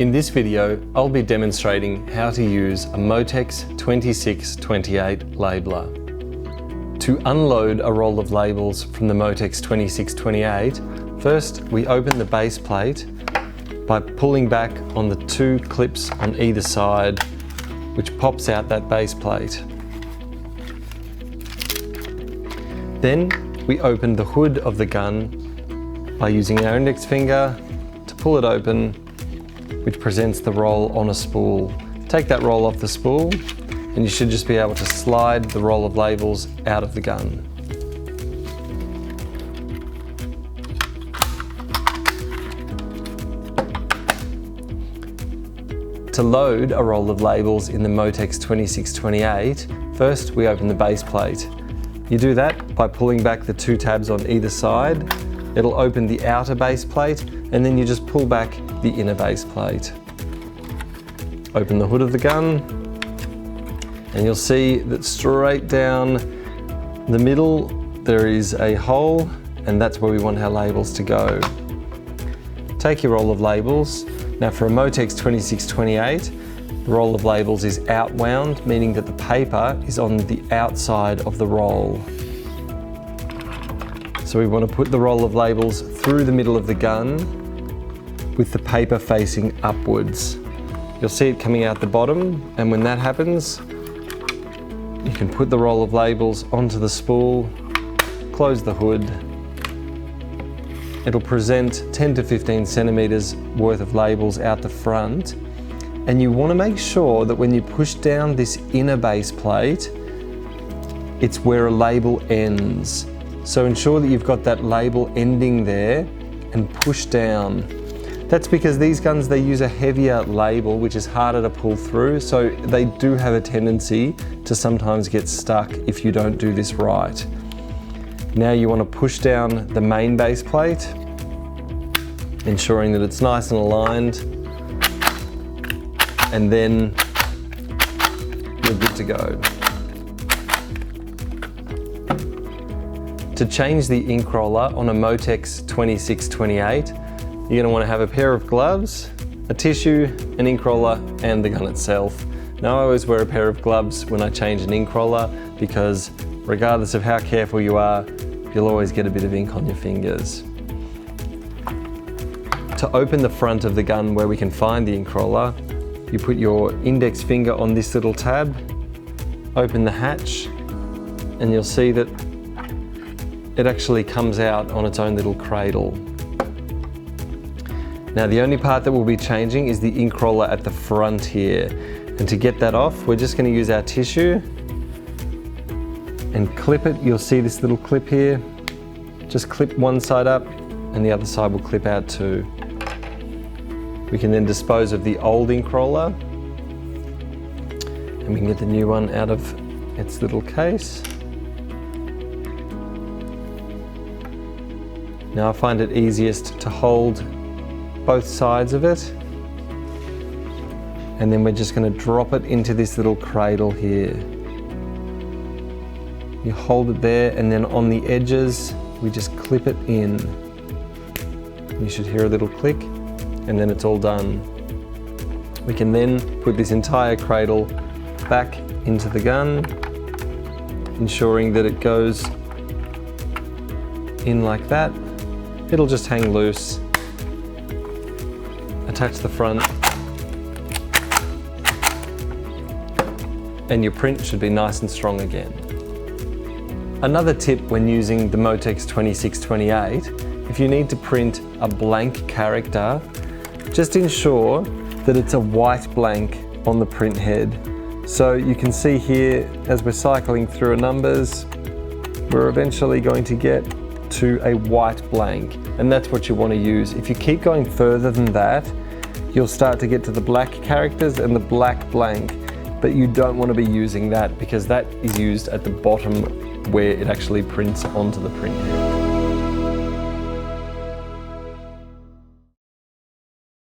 In this video, I'll be demonstrating how to use a Motex 2628 labeler. To unload a roll of labels from the Motex 2628, first we open the base plate by pulling back on the two clips on either side, which pops out that base plate. Then we open the hood of the gun by using our index finger to pull it open, which presents the roll on a spool. Take that roll off the spool and you should just be able to slide the roll of labels out of the gun. To load a roll of labels in the Motex 2628, first we open the base plate. You do that by pulling back the two tabs on either side. It'll open the outer base plate and then you just pull back the inner base plate. Open the hood of the gun and you'll see that straight down the middle there is a hole, and that's where we want our labels to go. Take your roll of labels. Now for a Motex 2628, the roll of labels is outwound, meaning that the paper is on the outside of the roll. So we want to put the roll of labels through the middle of the gun with the paper facing upwards. You'll see it coming out the bottom, and when that happens, you can put the roll of labels onto the spool, close the hood. It'll present 10 to 15 centimeters worth of labels out the front, and you want to make sure that when you push down this inner base plate, it's where a label ends. So ensure that you've got that label ending there and push down. That's because these guns, they use a heavier label, which is harder to pull through, so they do have a tendency to sometimes get stuck if you don't do this right. Now you want to push down the main base plate, ensuring that it's nice and aligned, and then you're good to go. To change the ink roller on a Motex 2628, you're going to want to have a pair of gloves, a tissue, an ink roller, and the gun itself. Now I always wear a pair of gloves when I change an ink roller because regardless of how careful you are, you'll always get a bit of ink on your fingers. To open the front of the gun where we can find the ink roller, you put your index finger on this little tab, open the hatch, and you'll see that it actually comes out on its own little cradle. Now the only part that we'll be changing is the ink roller at the front here. And to get that off, we're just going to use our tissue and clip it. You'll see this little clip here. Just clip one side up and the other side will clip out too. We can then dispose of the old ink roller and we can get the new one out of its little case. Now I find it easiest to hold both sides of it, and then we're just going to drop it into this little cradle here. You hold it there, and then on the edges we just clip it in. You should hear a little click, and then it's all done. We can then put this entire cradle back into the gun, ensuring that it goes in like that. It'll just hang loose. Attach the front, and your print should be nice and strong again. Another tip when using the Motex 2628, if you need to print a blank character, just ensure that it's a white blank on the print head. So you can see here, as we're cycling through our numbers, we're eventually going to get to a white blank, and that's what you want to use. If you keep going further than that, you'll start to get to the black characters and the black blank, but you don't want to be using that because that is used at the bottom where it actually prints onto the print head.